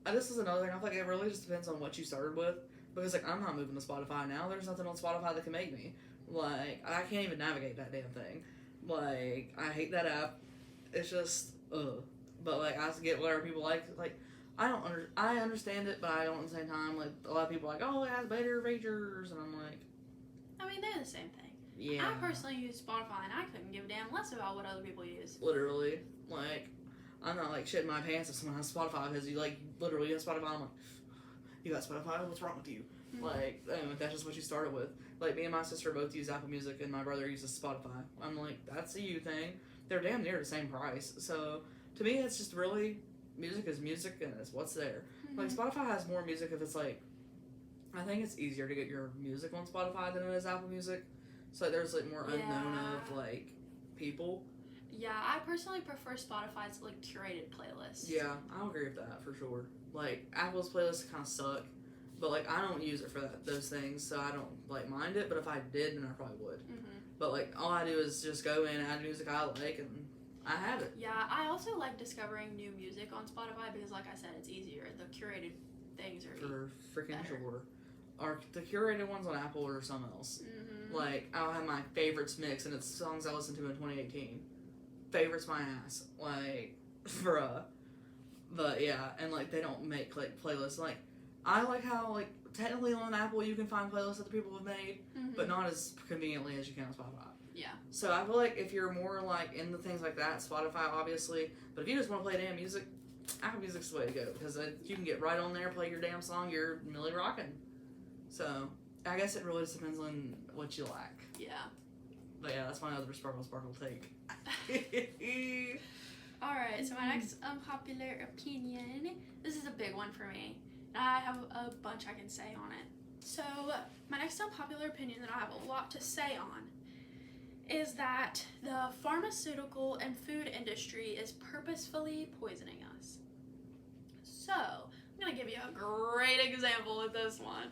this is another thing, I feel like it really just depends on what you started with. Because, like, I'm not moving to Spotify now. There's nothing on Spotify that can make me. Like, I can't even navigate that damn thing. Like, I hate that app. It's just, ugh. But, like, I get whatever people like. Like, I understand it, but I don't at the same time. Like, a lot of people are like, oh, it has better features. And I'm like, I mean, they're the same thing. yeah. I personally use Spotify, and I couldn't give a damn less about what other people use. Literally. Like, I'm not, like, shitting my pants if someone has Spotify because you, like, literally have Spotify. I'm like, you got Spotify? What's wrong with you? Mm-hmm. Like, anyway, that's just what you started with. Like, me and my sister both use Apple Music, and my brother uses Spotify. I'm like, that's a you thing. They're damn near the same price. So, to me, it's just really, music is music, and it's what's there. Mm-hmm. Like, Spotify has more music if it's, like, I think it's easier to get your music on Spotify than it is Apple Music. So, like, there's, like, more unknown of, like, people. Yeah, I personally prefer Spotify's, like, curated playlists. Yeah, I'll agree with that, for sure. Like, Apple's playlists kind of suck. But, like, I don't use it for those things, so I don't, like, mind it. But if I did, then I probably would. Mm-hmm. But, like, all I do is just go in, add music I like, and I have it. Yeah, I also like discovering new music on Spotify because, like I said, it's easier. The curated things are For freaking better. sure. Or the curated ones on Apple or something else. Mm-hmm. Like, I'll have my favorites mix, and it's songs I listened to in 2018. Favorites my ass. Like, bruh. But, yeah, and, like, they don't make, like, playlists. Like, I like how, like, technically on Apple you can find playlists that the people have made, but not as conveniently as you can on Spotify. Yeah. So I feel like if you're more, like, into things like that, Spotify, obviously, but if you just want to play damn music, Apple Music's the way to go, because you can get right on there, play your damn song, you're really rocking. So, I guess it really just depends on what you like. Yeah. But yeah, that's my other sparkle take. Alright, so my next unpopular opinion, this is a big one for me. I have a bunch I can say on it. So, my next unpopular opinion that I have a lot to say on is that the pharmaceutical and food industry is purposefully poisoning us. So, I'm going to give you a great example with this one.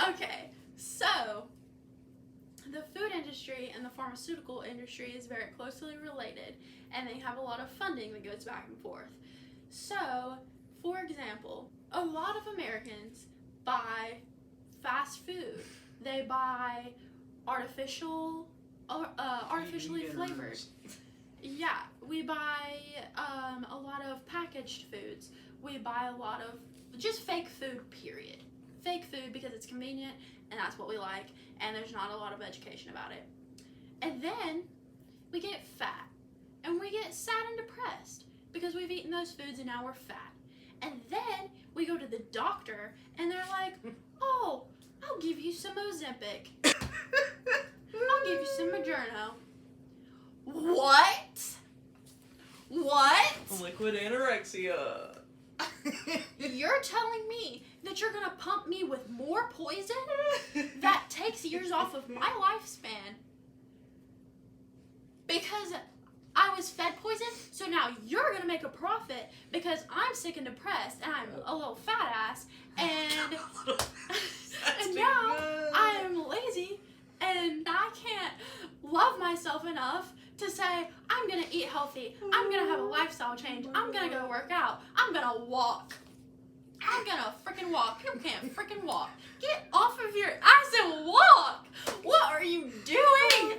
Okay, so, the food industry and the pharmaceutical industry is very closely related, and they have a lot of funding that goes back and forth. So, for example, a lot of Americans buy fast food. They buy artificially flavored. Yeah, we buy a lot of packaged foods. We buy a lot of just fake food, period. Fake food because it's convenient and that's what we like, and there's not a lot of education about it. And then we get fat, and we get sad and depressed because we've eaten those foods and now we're fat. And then we go to the doctor and they're like, oh, I'll give you some Ozempic. I'll give you some Moderna. What? Liquid anorexia. You're telling me that you're gonna pump me with more poison that takes years off of my lifespan because I was fed poison, so now you're gonna make a profit because I'm sick and depressed and I'm a little fat ass and and now I am lazy and I can't love myself enough to say I'm gonna eat healthy, I'm gonna have a lifestyle change, I'm gonna go work out, I'm gonna walk. I'm gonna freaking walk. People can't freaking walk. Get off of your ass and walk! What are you doing?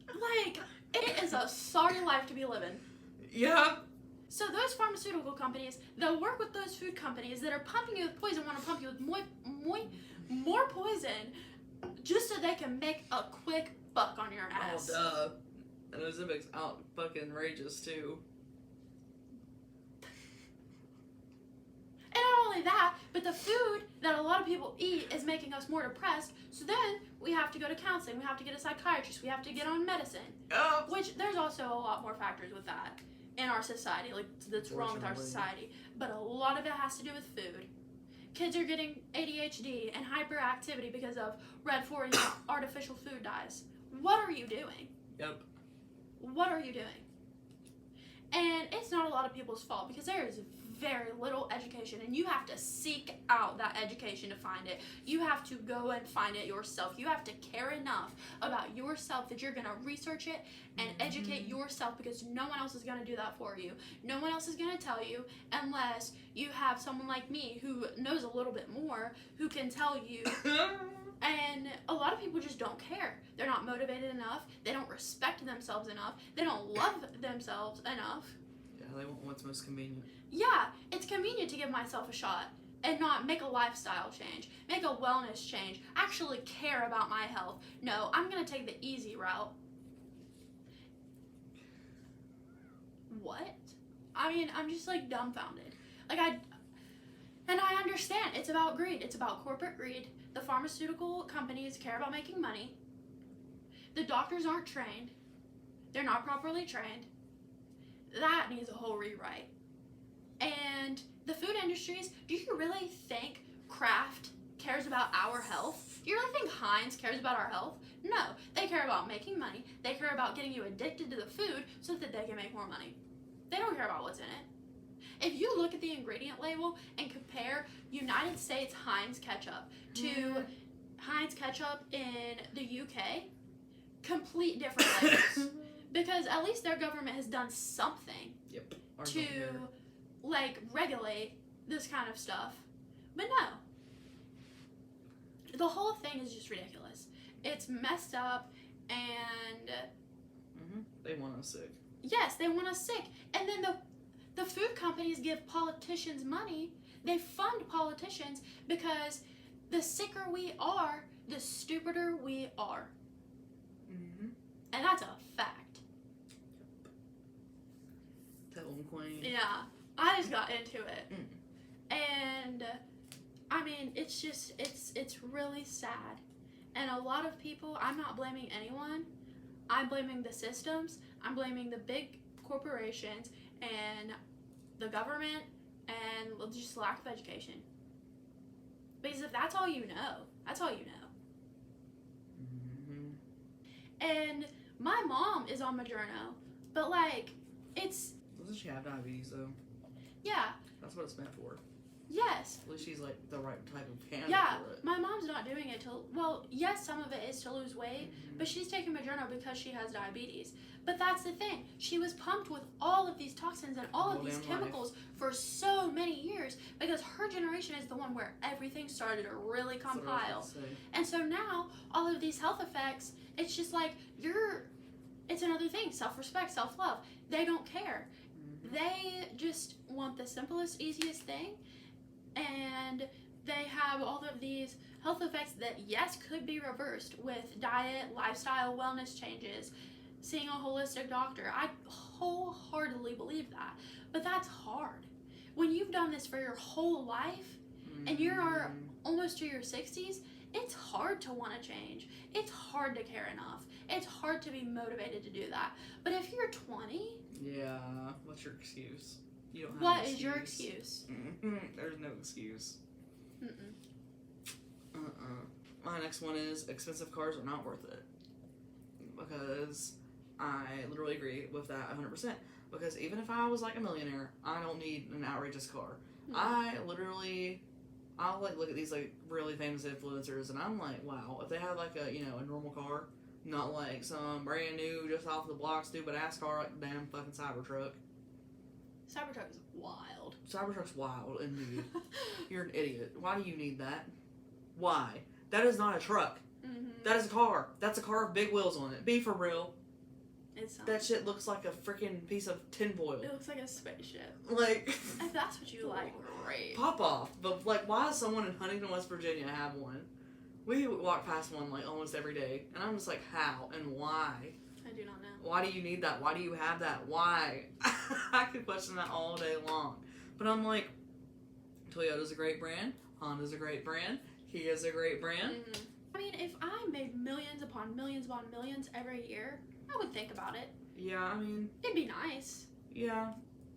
Like, it is a sorry life to be living. Yeah. So those pharmaceutical companies that work with those food companies that are pumping you with poison want to pump you with more poison just so they can make a quick fuck on your ass. Oh, duh. And Ozempic's out fucking rages, too. And not only that, but the food that a lot of people eat is making us more depressed. So then we have to go to counseling. We have to get a psychiatrist. We have to get on medicine. Oh. Which there's also a lot more factors with that in our society. Like, that's wrong with our society. But a lot of it has to do with food. Kids are getting ADHD and hyperactivity because of red 40 artificial food dyes. What are you doing? Yep. What are you doing? And it's not a lot of people's fault because there is very little education, and you have to seek out that education to find it. You have to go and find it yourself. You have to care enough about yourself that you're going to research it and educate yourself, because no one else is going to do that for you. No one else is going to tell you unless you have someone like me who knows a little bit more, who can tell you. And a lot of people just don't care. They're not motivated enough. They don't respect themselves enough. They don't love themselves enough. Yeah, they want what's most convenient. Yeah, it's convenient to give myself a shot and not make a lifestyle change, make a wellness change, actually care about my health. No, I'm going to take the easy route. What? I mean, I'm just like dumbfounded. Like, I understand it's about greed. It's about corporate greed. The pharmaceutical companies care about making money. The doctors aren't trained. They're not properly trained. That needs a whole rewrite. And the food industries, do you really think Kraft cares about our health? Do you really think Heinz cares about our health? No. They care about making money. They care about getting you addicted to the food so that they can make more money. They don't care about what's in it. If you look at the ingredient label and compare United States Heinz ketchup to Heinz ketchup in the UK, complete different labels. Because at least their government has done something to like regulate this kind of stuff. But no. The whole thing is just ridiculous. It's messed up, and they want us sick. Yes, they want us sick. And then the food companies give politicians money. They fund politicians because the sicker we are, the stupider we are. And that's a fact. Tell them, queen. Yeah, I just got into it. And I mean, it's just, it's really sad. And a lot of people, I'm not blaming anyone. I'm blaming the systems. I'm blaming the big corporations and the government and just lack of education. Because if that's all you know, that's all you know. And my mom is on Moderna, but like, it's... Doesn't she have diabetes though? Yeah. That's what it's meant for. Yes. At least she's like the right type of candidate for it. My mom's not doing it to, well, yes, some of it is to lose weight, but she's taking Moderna because she has diabetes. But that's the thing. She was pumped with all of these toxins and all of these chemicals for so many years because her generation is the one where everything started to really compile. And so now, all of these health effects, it's just like, it's another thing. Self-respect, self-love. They don't care. They just want the simplest, easiest thing. And they have all of these health effects that, yes, could be reversed with diet, lifestyle, wellness changes, seeing a holistic doctor. I wholeheartedly believe that. But that's hard. When you've done this for your whole life and you're almost to your 60s, it's hard to want to change. It's hard to care enough. It's hard to be motivated to do that. But if you're 20... Yeah, what's your excuse? You don't have What is your excuse? There's no excuse. My next one is expensive cars are not worth it. Because I literally agree with that 100%. Because even if I was like a millionaire, I don't need an outrageous car. I'll like look at these like really famous influencers and I'm like, wow, if they had like a, you know, a normal car, not like some brand new, just off the block, stupid ass car like the damn fucking Cybertruck. Cybertruck is wild. Cybertruck's wild, indeed. You're an idiot. Why do you need that? Why? That is not a truck. That is a car. That's a car with big wheels on it. Be for real. That shit looks like a freaking piece of tinfoil. It looks like a spaceship. Like... If that's what you like, great. Pop off. But, like, why does someone in Huntington, West Virginia have one? We walk past one like almost every day, and I'm just like, how and why? I do not know. Why do you need that? Why do you have that? Why? I could question that all day long. But I'm like, Toyota's a great brand. Honda's a great brand. Kia's a great brand. Mm-hmm. I mean, if I made millions upon millions upon millions every year, I would think about it. Yeah, I mean, it'd be nice. Yeah.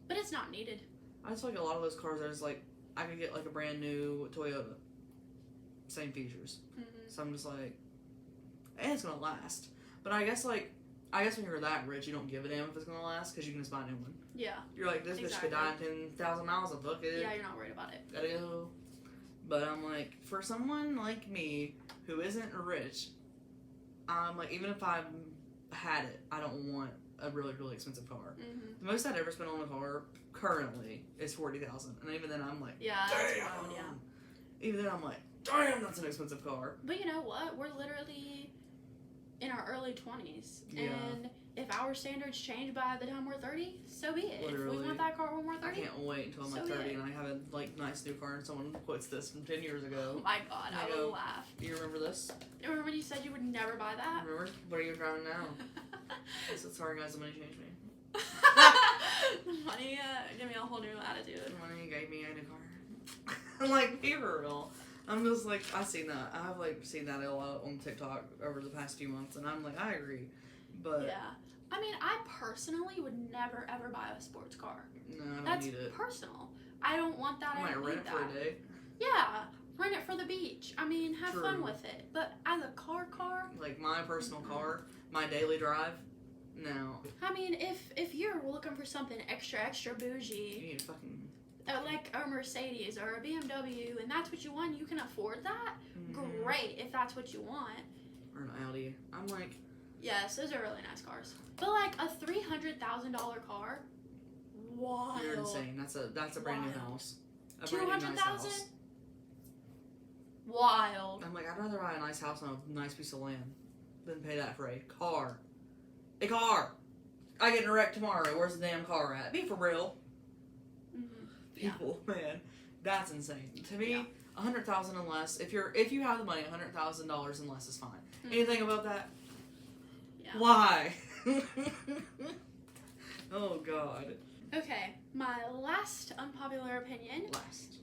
But it's not needed. I just like a lot of those cars. There's like, I could get like a brand new Toyota. Same features. Mm-hmm. So I'm just like, and it's gonna last. But I guess when you're that rich, you don't give a damn if it's gonna last because you can just buy a new one. Yeah. You're like, this bitch could die in 10,000 miles. I'll book it. Yeah, you're not worried about it. Gotta go. But I'm like, for someone like me who isn't rich, I'm like, even if I had it, I don't want a really, really expensive car. Mm-hmm. The most I'd ever spend on a car currently is $40,000, and even then I'm like, yeah, damn. that's wild, yeah. Even then I'm like, damn, that's an expensive car. But you know what? We're literally in our early 20s, Yeah. and if our standards change by the time we're 30, so be it. Literally. If we want that car when we're 30, I can't wait until I'm like 30 and I have a like nice new car and someone quotes this from 10 years ago. oh my god, I would laugh. Do you remember this? Remember when you said you would never buy that? Remember? What are you driving now? I said, sorry guys, the money changed me. Money gave me a whole new attitude. The money gave me a new car. I'm like, be real. I'm just like, I've seen that. I've like seen that a lot on TikTok over the past few months, and I'm like, I agree. But yeah. I mean, I personally would never ever buy a sports car. No, I don't That's need it. personal. I don't want that. I might rent it for a day. Yeah, rent it for the beach. I mean, have True. fun with it. But as a car, like my personal car, my daily drive, no. I mean, if you're looking for something extra bougie, You need a fucking like a Mercedes or a BMW, and that's what you want, you can afford that. Mm-hmm. Great, if that's what you want. Or an Audi. I'm like, yes, those are really nice cars. But like a $300,000 car, wild. you're insane. That's a brand new house. A brand new nice 200,000. house. Wild. I'm like, I'd rather buy a nice house on a nice piece of land than pay that for a car. A car. I get in a wreck tomorrow. Where's the damn car at? Be for real. Mm-hmm. People, man, that's insane. To me, Yeah. 100,000 and less. If you have the money, $100,000 and less is fine. Mm-hmm. Anything above that? Yeah. Why? Oh God. Okay, my last unpopular opinion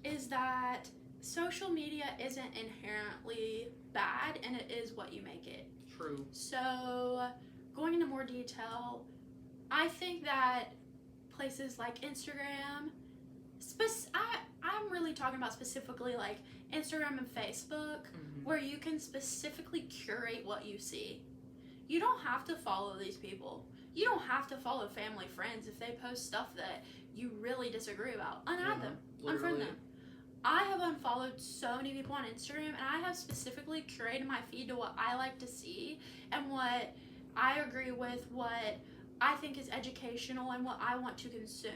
is that social media isn't inherently bad, and it is what you make it. True. So, going into more detail, I think that places like Instagram, I'm really talking about specifically like Instagram and Facebook, Mm-hmm. where you can specifically curate what you see. You don't have to follow these people. You don't have to follow family, friends if they post stuff that you really disagree about. Unadd them. Unfriend them. I have unfollowed so many people on Instagram, and I have specifically curated my feed to what I like to see and what I agree with, what I think is educational, and what I want to consume.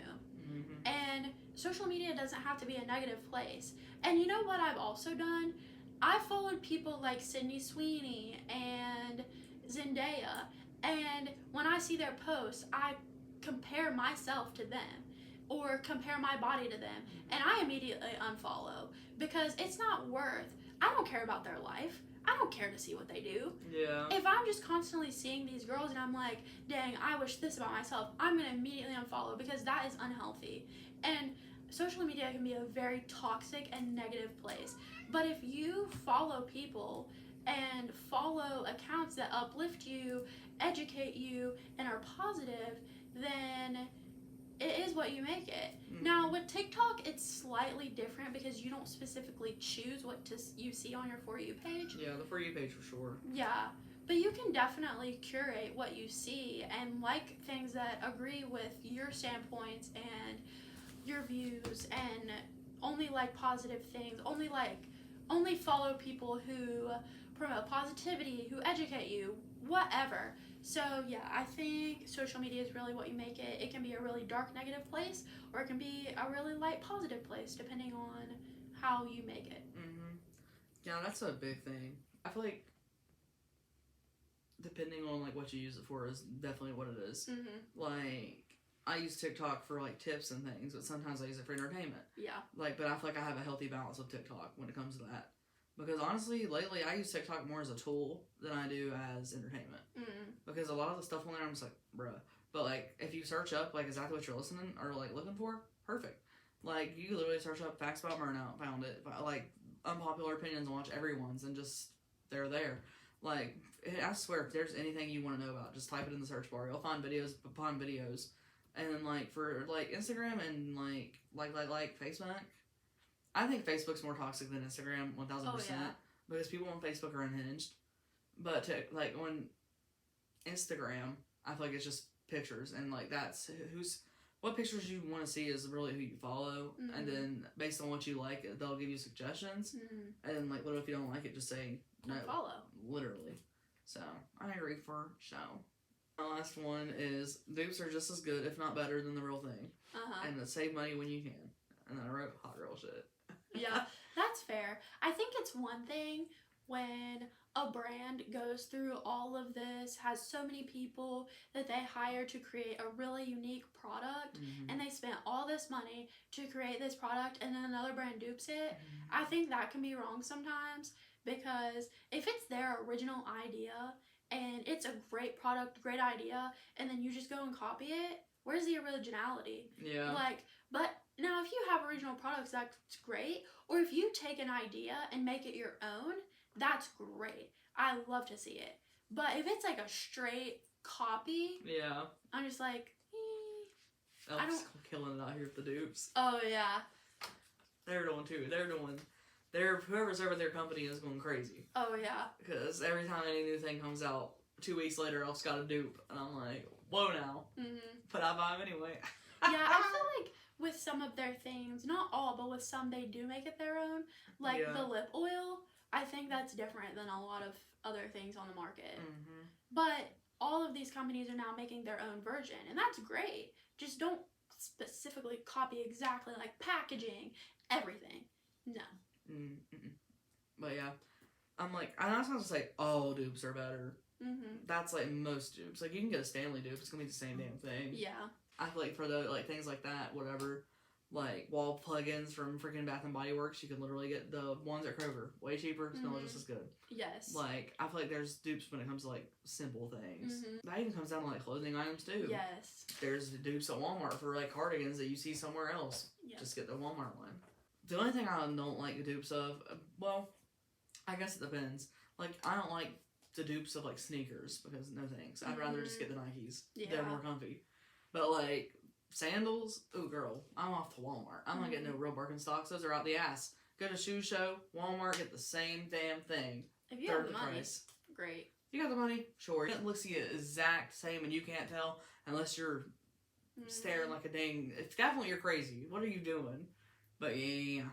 Mm-hmm. And social media doesn't have to be a negative place. And you know what I've also done? I followed people like Sydney Sweeney and Zendaya, and when I see their posts, I compare myself to them or compare my body to them, and I immediately unfollow because it's not worth. I don't care about their life. I don't care to see what they do. Yeah. If I'm just constantly seeing these girls and I'm like, dang, I wish this about myself, I'm going to immediately unfollow because that is unhealthy. And social media can be a very toxic and negative place. But if you follow people and follow accounts that uplift you, educate you, and are positive, then it is what you make it. Mm-hmm. Now, with TikTok, it's slightly different because you don't specifically choose what you see on your For You page. Yeah, the For You page for sure. Yeah, but you can definitely curate what you see and like things that agree with your standpoints and your views, and only like positive things, only follow people who promote positivity, who educate you, whatever. So yeah, I think social media is really what you make it. It can be a really dark negative place, or it can be a really light positive place, depending on how you make it. Mm-hmm. Yeah, that's a big thing. I feel like depending on like what you use it for is definitely what it is. Mm-hmm. Like, I use TikTok for like tips and things, but sometimes I use it for entertainment. Yeah. Like, but I feel like I have a healthy balance with TikTok when it comes to that. Because honestly, lately I use TikTok more as a tool than I do as entertainment. Because a lot of the stuff on there, I'm just like, bruh. But like, if you search up like exactly what you're listening or like looking for, perfect. Like you could literally search up facts about burnout, found it. Like unpopular opinions, watch everyone's, and just they're there. Like I swear, if there's anything you want to know about, just type it in the search bar. You'll find videos upon videos. And then like for like Instagram and like Facebook. I think Facebook's more toxic than Instagram, 1000%. Oh, yeah. Because people on Facebook are unhinged. But to, like on Instagram, I feel like it's just pictures, and like that's what pictures you want to see is really who you follow, and then based on what you like, they'll give you suggestions, and then like literally if you don't like it, just say no. Follow. Literally. So I agree for show. My last one is dupes are just as good, if not better, than the real thing, and save money when you can. And then I wrote hot girl shit. Yeah, that's fair. I think it's one thing when a brand goes through all of this, has so many people that they hire to create a really unique product, and they spent all this money to create this product, and then another brand dupes it. I think that can be wrong sometimes, because if it's their original idea and it's a great product, great idea, and then you just go and copy it, where's the originality? Yeah. Like, but now if you have original products, that's great. Or if you take an idea and make it your own, that's great. I love to see it. But if it's like a straight copy, yeah, I'm just like, I don't killing it out here with the dupes. Oh yeah. They're doing too. Whoever's over their company is going crazy. Oh yeah. Because every time any new thing comes out, 2 weeks later, else got a dupe, and I'm like, whoa now. But I buy them anyway. Yeah, I feel like with some of their things, not all, but with some they do make it their own. Like the lip oil, I think that's different than a lot of other things on the market. But all of these companies are now making their own version, and that's great. Just don't specifically copy exactly like packaging, everything. No. But yeah, I'm like, I'm not supposed to say all dupes are better. That's like most dupes. Like you can get a Stanley dupe, it's gonna be the same damn thing. Yeah. I feel like for the like things like that, whatever, like wall plugins from freaking Bath and Body Works, you can literally get the ones at Kroger, way cheaper, smell just as good. Yes. Like I feel like there's dupes when it comes to like simple things. That even comes down to like clothing items too. Yes. There's the dupes at Walmart for like cardigans that you see somewhere else. Yep. Just get the Walmart one. The only thing I don't like the dupes of, well, I guess it depends. Like I don't like the dupes of like sneakers because no thanks. I'd rather just get the Nikes. Yeah. They're more comfy. But like sandals, ooh girl, I'm off to Walmart. I'm not getting no real Birkenstocks. Those are out the ass. Go to shoe show, Walmart, get the same damn thing. If you have the money, great. You got the money, sure. It looks the exact same and you can't tell unless you're staring like a dang. It's definitely you're crazy. What are you doing? But yeah.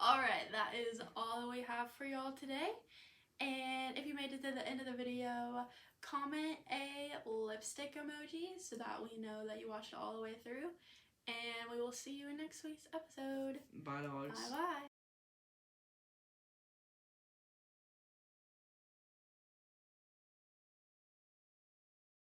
Alright, that is all we have for y'all today. And if you made it to the end of the video, comment a lipstick emoji so that we know that you watched it all the way through. And we will see you in next week's episode. Bye, dogs. Bye-bye.